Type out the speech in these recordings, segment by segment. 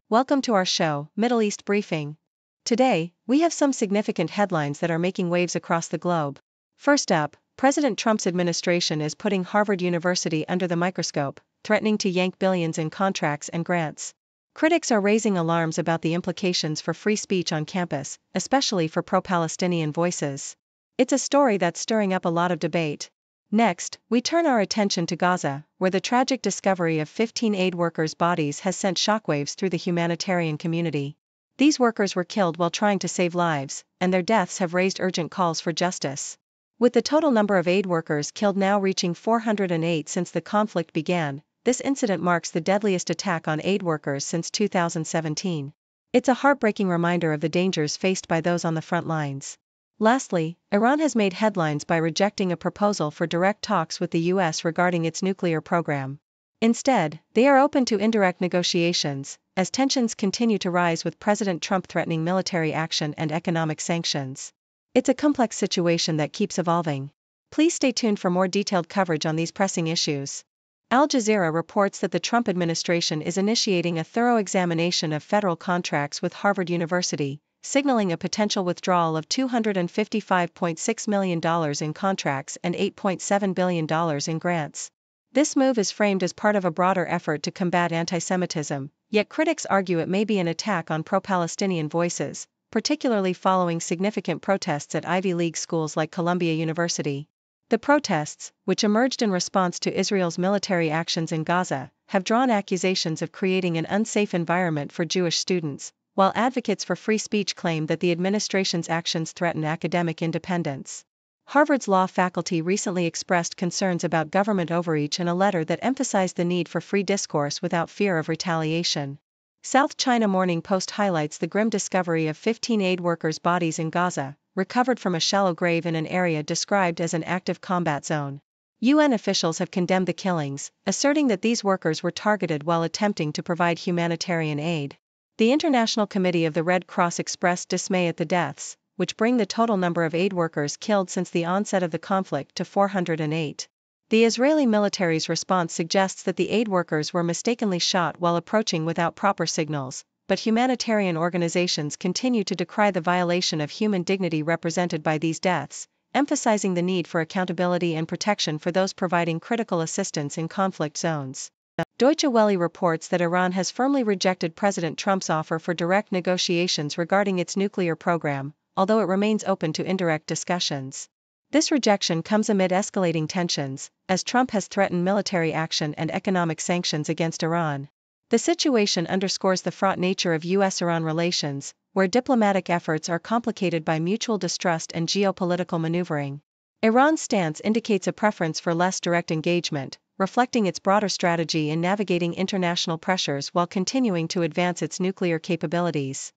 Welcome to our show, Middle East Briefing. Today, we have some significant headlines that are making waves across the globe. First up, President Trump's administration is putting Harvard University under the microscope, threatening to yank billions in contracts and grants. Critics are raising alarms about the implications for free speech on campus, especially for pro-Palestinian voices. It's a story that's stirring up a lot of debate. Next, we turn our attention to Gaza, where the tragic discovery of 15 aid workers' bodies has sent shockwaves through the humanitarian community. These workers were killed while trying to save lives, and their deaths have raised urgent calls for justice. With the total number of aid workers killed now reaching 408 since the conflict began, this incident marks the deadliest attack on aid workers since 2017. It's a heartbreaking reminder of the dangers faced by those on the front lines. Lastly, Iran has made headlines by rejecting a proposal for direct talks with the US regarding its nuclear program. Instead, they are open to indirect negotiations, as tensions continue to rise with President Trump threatening military action and economic sanctions. It's a complex situation that keeps evolving. Please stay tuned for more detailed coverage on these pressing issues. Al Jazeera reports that the Trump administration is initiating a thorough examination of federal contracts with Harvard University, signaling a potential withdrawal of $255.6 million in contracts and $8.7 billion in grants. This move is framed as part of a broader effort to combat anti-Semitism, yet critics argue it may be an attack on pro-Palestinian voices, particularly following significant protests at Ivy League schools like Columbia University. The protests, which emerged in response to Israel's military actions in Gaza, have drawn accusations of creating an unsafe environment for Jewish students, while advocates for free speech claim that the administration's actions threaten academic independence. Harvard's law faculty recently expressed concerns about government overreach in a letter that emphasized the need for free discourse without fear of retaliation. South China Morning Post highlights the grim discovery of 15 aid workers' bodies in Gaza, recovered from a shallow grave in an area described as an active combat zone. UN officials have condemned the killings, asserting that these workers were targeted while attempting to provide humanitarian aid. The International Committee of the Red Cross expressed dismay at the deaths, which bring the total number of aid workers killed since the onset of the conflict to 408. The Israeli military's response suggests that the aid workers were mistakenly shot while approaching without proper signals, but humanitarian organizations continue to decry the violation of human dignity represented by these deaths, emphasizing the need for accountability and protection for those providing critical assistance in conflict zones. Deutsche Welle reports that Iran has firmly rejected President Trump's offer for direct negotiations regarding its nuclear program, although it remains open to indirect discussions. This rejection comes amid escalating tensions, as Trump has threatened military action and economic sanctions against Iran. The situation underscores the fraught nature of US-Iran relations, where diplomatic efforts are complicated by mutual distrust and geopolitical maneuvering. Iran's stance indicates a preference for less direct engagement, reflecting its broader strategy in navigating international pressures while continuing to advance its nuclear capabilities.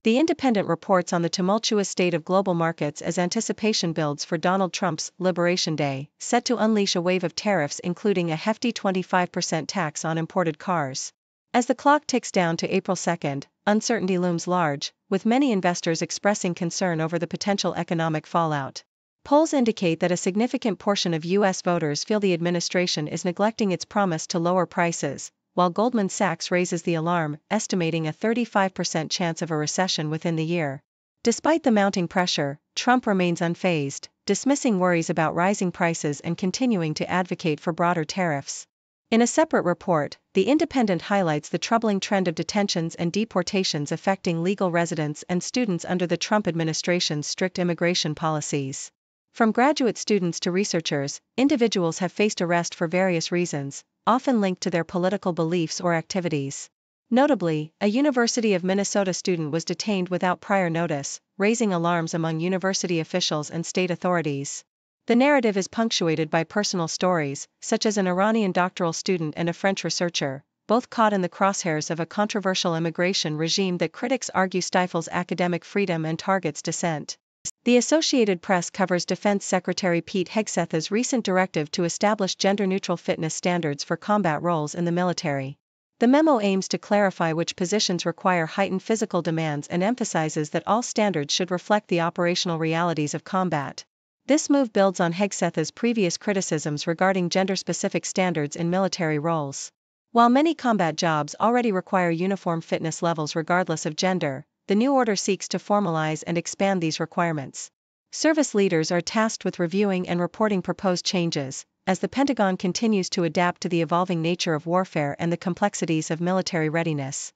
The Independent reports on the tumultuous state of global markets as anticipation builds for Donald Trump's Liberation Day, set to unleash a wave of tariffs including a hefty 25% tax on imported cars. As the clock ticks down to April 2, uncertainty looms large, with many investors expressing concern over the potential economic fallout. Polls indicate that a significant portion of U.S. voters feel the administration is neglecting its promise to lower prices, while Goldman Sachs raises the alarm, estimating a 35% chance of a recession within the year. Despite the mounting pressure, Trump remains unfazed, dismissing worries about rising prices and continuing to advocate for broader tariffs. In a separate report, The Independent highlights the troubling trend of detentions and deportations affecting legal residents and students under the Trump administration's strict immigration policies. From graduate students to researchers, individuals have faced arrest for various reasons, often linked to their political beliefs or activities. Notably, a University of Minnesota student was detained without prior notice, raising alarms among university officials and state authorities. The narrative is punctuated by personal stories, such as an Iranian doctoral student and a French researcher, both caught in the crosshairs of a controversial immigration regime that critics argue stifles academic freedom and targets dissent. The Associated Press covers Defense Secretary Pete Hegseth's recent directive to establish gender-neutral fitness standards for combat roles in the military. The memo aims to clarify which positions require heightened physical demands and emphasizes that all standards should reflect the operational realities of combat. This move builds on Hegseth's previous criticisms regarding gender-specific standards in military roles. While many combat jobs already require uniform fitness levels regardless of gender, the new order seeks to formalize and expand these requirements. Service leaders are tasked with reviewing and reporting proposed changes, as the Pentagon continues to adapt to the evolving nature of warfare and the complexities of military readiness.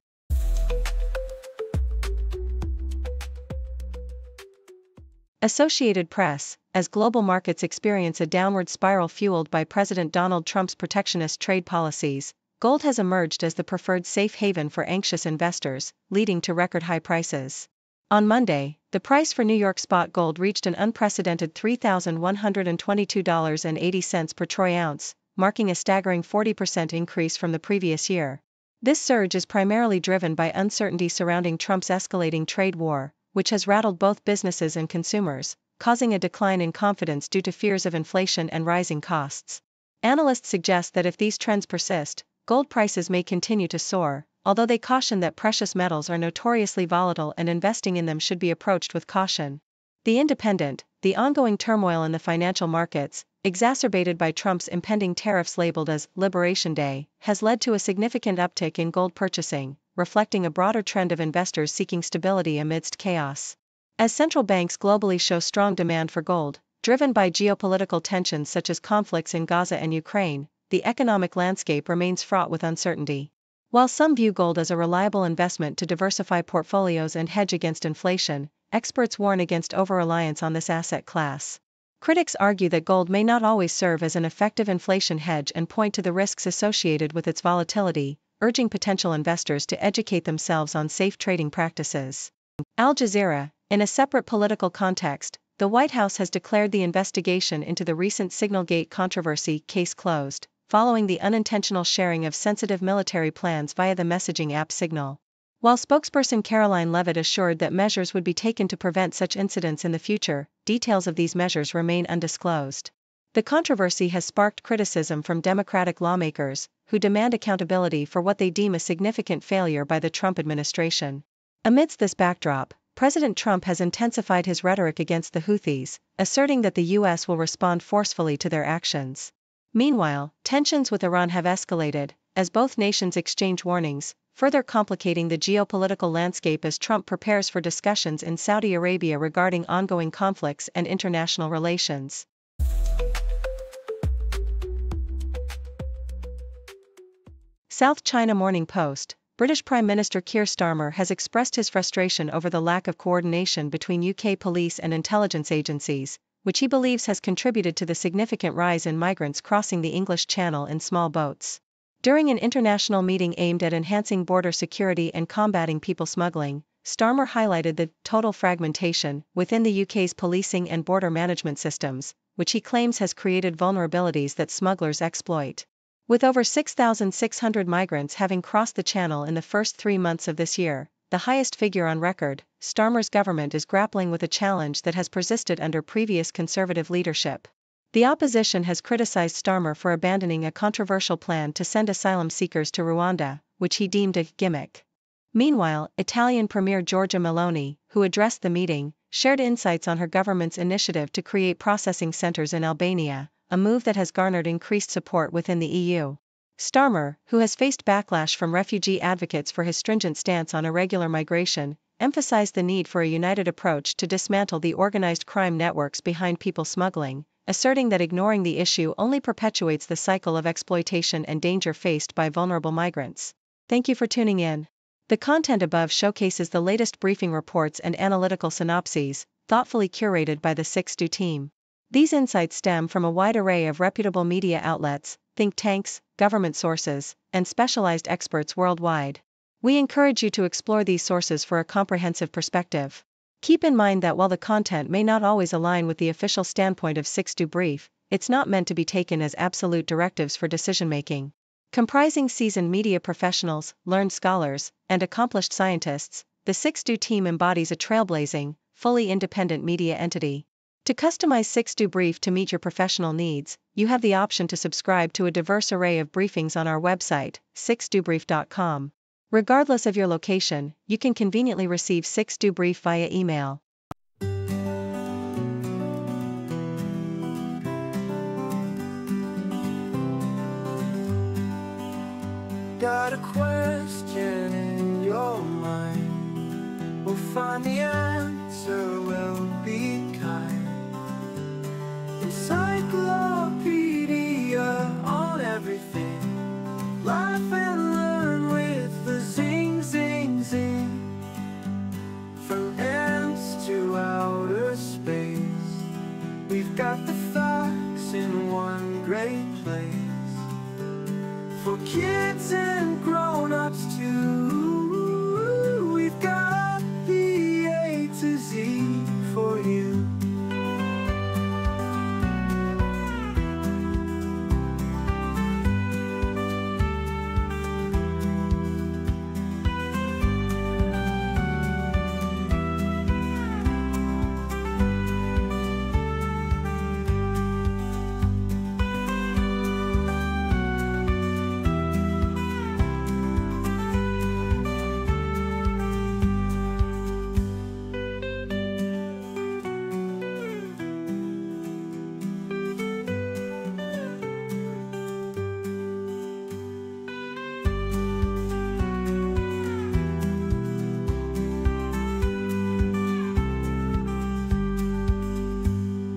Associated Press, as global markets experience a downward spiral fueled by President Donald Trump's protectionist trade policies, gold has emerged as the preferred safe haven for anxious investors, leading to record-high prices. On Monday, the price for New York spot gold reached an unprecedented $3,122.80 per troy ounce, marking a staggering 40% increase from the previous year. This surge is primarily driven by uncertainty surrounding Trump's escalating trade war, which has rattled both businesses and consumers, causing a decline in confidence due to fears of inflation and rising costs. Analysts suggest that if these trends persist, gold prices may continue to soar, although they caution that precious metals are notoriously volatile and investing in them should be approached with caution. The Independent, the ongoing turmoil in the financial markets, exacerbated by Trump's impending tariffs labeled as Liberation Day, has led to a significant uptick in gold purchasing, reflecting a broader trend of investors seeking stability amidst chaos. As central banks globally show strong demand for gold, driven by geopolitical tensions such as conflicts in Gaza and Ukraine, the economic landscape remains fraught with uncertainty. While some view gold as a reliable investment to diversify portfolios and hedge against inflation, experts warn against over-reliance on this asset class. Critics argue that gold may not always serve as an effective inflation hedge and point to the risks associated with its volatility, urging potential investors to educate themselves on safe trading practices. Al Jazeera, in a separate political context, the White House has declared the investigation into the recent Signalgate controversy case closed, following the unintentional sharing of sensitive military plans via the messaging app Signal. While spokesperson Caroline Leavitt assured that measures would be taken to prevent such incidents in the future, details of these measures remain undisclosed. The controversy has sparked criticism from Democratic lawmakers, who demand accountability for what they deem a significant failure by the Trump administration. Amidst this backdrop, President Trump has intensified his rhetoric against the Houthis, asserting that the U.S. will respond forcefully to their actions. Meanwhile, tensions with Iran have escalated, as both nations exchange warnings, further complicating the geopolitical landscape as Trump prepares for discussions in Saudi Arabia regarding ongoing conflicts and international relations. South China Morning Post. British Prime Minister Keir Starmer has expressed his frustration over the lack of coordination between UK police and intelligence agencies, which he believes has contributed to the significant rise in migrants crossing the English Channel in small boats. During an international meeting aimed at enhancing border security and combating people smuggling, Starmer highlighted the total fragmentation within the UK's policing and border management systems, which he claims has created vulnerabilities that smugglers exploit. With over 6,600 migrants having crossed the Channel in the first 3 months of this year, the highest figure on record, Starmer's government is grappling with a challenge that has persisted under previous Conservative leadership. The opposition has criticized Starmer for abandoning a controversial plan to send asylum seekers to Rwanda, which he deemed a gimmick. Meanwhile, Italian Premier Giorgia Meloni, who addressed the meeting, shared insights on her government's initiative to create processing centers in Albania, a move that has garnered increased support within the EU. Starmer, who has faced backlash from refugee advocates for his stringent stance on irregular migration, emphasized the need for a united approach to dismantle the organized crime networks behind people smuggling, asserting that ignoring the issue only perpetuates the cycle of exploitation and danger faced by vulnerable migrants. Thank you for tuning in. The content above showcases the latest briefing reports and analytical synopses, thoughtfully curated by the 6Do team. These insights stem from a wide array of reputable media outlets, think tanks, government sources, and specialized experts worldwide. We encourage you to explore these sources for a comprehensive perspective. Keep in mind that while the content may not always align with the official standpoint of 6Do Brief, it's not meant to be taken as absolute directives for decision-making. Comprising seasoned media professionals, learned scholars, and accomplished scientists, the 6Do team embodies a trailblazing, fully independent media entity. To customize 6Do Brief to meet your professional needs, you have the option to subscribe to a diverse array of briefings on our website, 6dobrief.com. Regardless of your location, you can conveniently receive 6Do Brief via email. Got a question in your mind, we'll find the answer, we'll be kind. Encyclopedia on everything, laugh and learn with the zing, zing, zing. From ants to outer space, we've got the facts in one great place. For kids and grown-ups too, we've got the A to Z for you.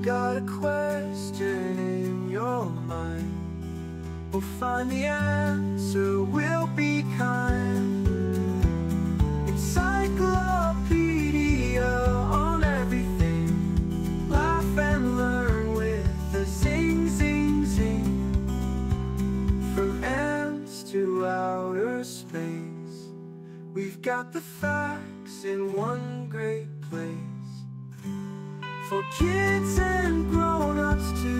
Got a question in your mind, we'll find the answer, we'll be kind. Encyclopedia on everything, laugh and learn with the zing, zing, zing. From ants to outer space, we've got the facts in one great place. For kids and grown-ups too.